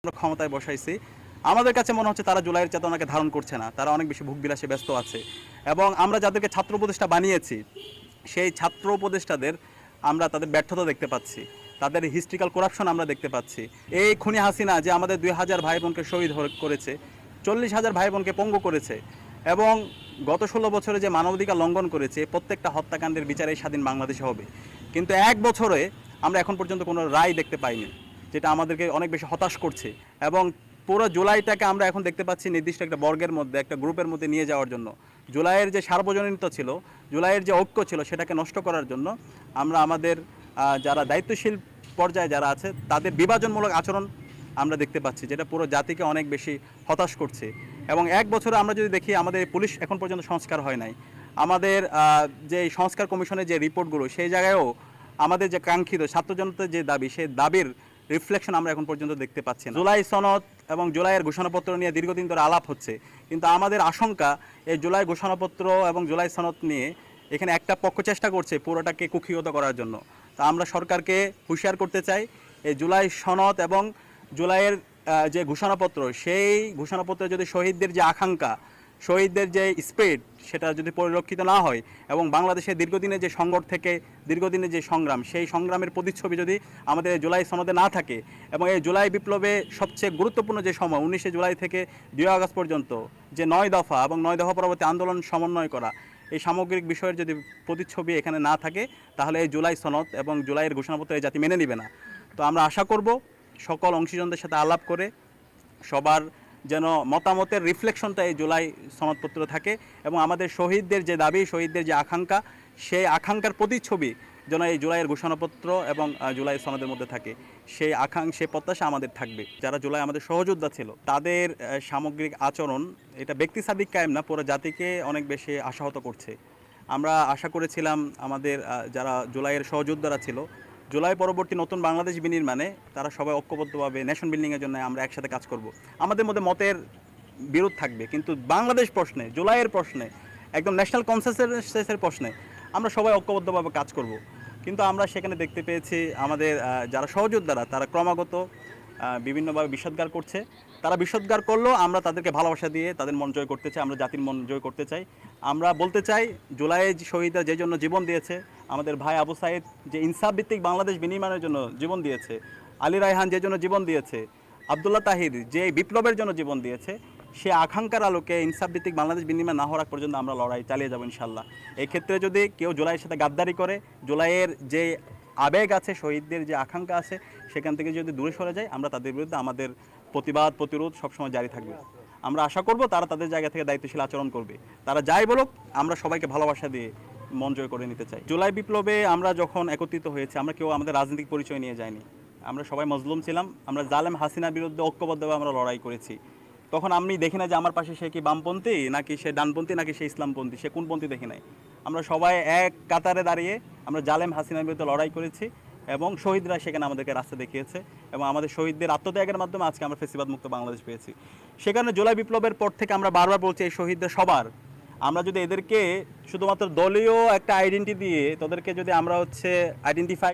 আমরা ক্ষমতায় বসাইছি। আমাদের কাছে মনে হচ্ছে তারা জুলাইয়ের চেতনাকে ধারণ করছে না। তারা অনেক বেশি ভোগবিলাসে ব্যস্ত আছে। এবং আমরা যাদেরকে ছাত্র উপদেষ্টা বানিয়েছি, সেই ছাত্র উপদেষ্টাদের আমরা তাদের ব্যর্থতা দেখতে পাচ্ছি। তাদের হিস্ট্রিক্যাল করাপশন আমরা দেখতে পাচ্ছি। এই খুনি হাসিনা যে আমাদের ২,০০০ ভাই বোনকে শহীদ করেছে, ৪০,০০০ ভাই বোনকে পঙ্গু করেছে এবং গত ১৬ বছরে যে মানবাধিকার লঙ্ঘন করেছে, প্রত্যেকটা হত্যাকাণ্ডের বিচার এই স্বাধীন বাংলাদেশে হবে। কিন্তু এক বছরে আমরা এখন পর্যন্ত কোনো রায় দেখতে পাইনি, যেটা আমাদেরকে অনেক বেশি হতাশ করছে। এবং পুরো জুলাইটাকে আমরা এখন দেখতে পাচ্ছি নির্দিষ্ট একটা বর্গের মধ্যে, একটা গ্রুপের মধ্যে নিয়ে যাওয়ার জন্য। জুলাইয়ের যে সার্বজনীনতা ছিল, জুলাইয়ের যে ঐক্য ছিল, সেটাকে নষ্ট করার জন্য আমরা আমাদের যারা দায়িত্বশীল পর্যায়ে যারা আছে তাদের বিভাজনমূলক আচরণ আমরা দেখতে পাচ্ছি, যেটা পুরো জাতিকে অনেক বেশি হতাশ করছে। এবং এক বছরে আমরা যদি দেখি, আমাদের পুলিশ এখন পর্যন্ত সংস্কার হয় নাই। আমাদের যে সংস্কার কমিশনের যে রিপোর্টগুলো, সেই জায়গায়ও আমাদের যে কাঙ্ক্ষিত ছাত্র জনতার যে দাবি, সেই দাবির রিফ্লেকশন আমরা এখন পর্যন্ত দেখতে পাচ্ছি না। জুলাই সনদ এবং জুলাইয়ের ঘোষণাপত্র নিয়ে দীর্ঘদিন ধরে আলাপ হচ্ছে, কিন্তু আমাদের আশঙ্কা এই জুলাই ঘোষণাপত্র এবং জুলাই সনদ নিয়ে এখানে একটা পক্ষ চেষ্টা করছে পুরোটাকে কুক্ষিগত করার জন্য। তা আমরা সরকারকে হুঁশিয়ার করতে চাই, এই জুলাই সনদ এবং জুলাইয়ের যে ঘোষণাপত্র, সেই ঘোষণাপত্রে যদি শহীদদের যে আকাঙ্ক্ষা, শহীদদের যে স্পিরিট, সেটা যদি পরিলক্ষিত না হয় এবং বাংলাদেশের দীর্ঘদিনের যে সংকট থেকে দীর্ঘদিনের যে সংগ্রাম, সেই সংগ্রামের প্রতিচ্ছবি যদি আমাদের জুলাই সনদে না থাকে এবং এই জুলাই বিপ্লবে সবচেয়ে গুরুত্বপূর্ণ যে সময় ১৯শে জুলাই থেকে ২ আগস্ট পর্যন্ত যে ৯ দফা এবং ৯ দফা পরবর্তী আন্দোলন সমন্বয় করা, এই সামগ্রিক বিষয়ের যদি প্রতিচ্ছবি এখানে না থাকে, তাহলে এই জুলাই সনদ এবং জুলাইয়ের ঘোষণাপত্র এই জাতি মেনে নেবে না। তো আমরা আশা করব সকল অংশীজনদের সাথে আলাপ করে সবার যেন মতামতের রিফ্লেকশনটা এই জুলাই সনদপত্র থাকে এবং আমাদের শহীদদের যে দাবি, শহীদদের যে আকাঙ্ক্ষা, সেই আকাঙ্ক্ষার প্রতিচ্ছবি যেন এই জুলাইয়ের ঘোষণাপত্র এবং জুলাই সনদের মধ্যে থাকে। সেই সেই প্রত্যাশা আমাদের থাকবে। যারা জুলাই আমাদের সহযোদ্ধা ছিল, তাদের সামগ্রিক আচরণ এটা ব্যক্তিসাদিক কায়েম না, পুরো জাতিকে অনেক বেশি আশাহত করছে। আমরা আশা করেছিলাম আমাদের যারা জুলাইয়ের সহযোদ্ধারা ছিল, জুলাই পরবর্তী নতুন বাংলাদেশ বিনির্মাণে তারা সবাই ঐক্যবদ্ধভাবে নেশন বিল্ডিংয়ের জন্য আমরা একসাথে কাজ করব। আমাদের মধ্যে মতের বিরোধ থাকবে, কিন্তু বাংলাদেশ প্রশ্নে, জুলাইয়ের প্রশ্নে, একদম ন্যাশনাল কনসেনসাসের প্রশ্নে আমরা সবাই ঐক্যবদ্ধভাবে কাজ করব। কিন্তু আমরা সেখানে দেখতে পেয়েছি আমাদের যারা সহযোদ্ধারা তারা ক্রমাগত বিভিন্নভাবে বিষোদ্গার করছে। তারা বিষোদ্গার করলেও আমরা তাদেরকে ভালোবাসা দিয়ে তাদের মন জয় করতে চাই, আমরা জাতির মন জয় করতে চাই। আমরা বলতে চাই, জুলাইয়ে শহীদরা যে জন্য জীবন দিয়েছে, আমাদের ভাই আবু সাইদ যে ইনসাফ ভিত্তিক বাংলাদেশ বিনির্মাণের জন্য জীবন দিয়েছে, আলী রায়হান যে জন্য জীবন দিয়েছে, আবদুল্লাহ তাহির যে বিপ্লবের জন্য জীবন দিয়েছে, সে আকাঙ্ক্ষার আলোকে ইনসাফ ভিত্তিক বাংলাদেশ বিনির্মাণ না হওয়ার পর্যন্ত আমরা লড়াই চালিয়ে যাবো ইনশাল্লাহ। এই ক্ষেত্রে যদি কেউ জুলাইয়ের সাথে গাদ্দারি করে, জুলাইয়ের যে আবেগ আছে, শহীদদের যে আকাঙ্ক্ষা আছে, সেখান থেকে যদি দূরে সরে যায়, আমরা তাদের বিরুদ্ধে আমাদের প্রতিবাদ প্রতিরোধ সবসময় জারি থাকবে। আমরা আশা করব তারা তাদের জায়গা থেকে দায়িত্বশীল আচরণ করবে। তারা যাই বলুক, আমরা সবাইকে ভালোবাসা দিয়ে মন জয় করে নিতে চাই। জুলাই বিপ্লবে আমরা যখন একত্রিত হয়েছি, আমরা কেউ আমাদের রাজনৈতিক পরিচয় নিয়ে যাইনি। আমরা সবাই মজলুম ছিলাম। আমরা জালেম হাসিনার বিরুদ্ধে ঐক্যবদ্ধভাবে আমরা লড়াই করেছি। তখন আমি দেখি না যে আমার পাশে সে কি বামপন্থী, নাকি সে ডানপন্থী, নাকি সে ইসলামপন্থী, সে কোনপন্থী দেখি নাই। আমরা সবাই এক কাতারে দাঁড়িয়ে আমরা জালেম হাসিনার বিরুদ্ধে লড়াই করেছি এবং শহীদরা সেখানে আমাদেরকে রাস্তা দেখিয়েছে এবং আমাদের শহীদদের আত্মত্যাগের মাধ্যমে আজকে আমরা ফেসিবাদ মুক্ত বাংলাদেশ পেয়েছি। সেখানে জুলাই বিপ্লবের পর থেকে আমরা বারবার বলছি, এই শহীদদের সবার, আমরা যদি এদেরকে শুধুমাত্র দলীয় একটা আইডেন্টি দিয়ে তাদেরকে যদি আমরা আইডেন্টিফাই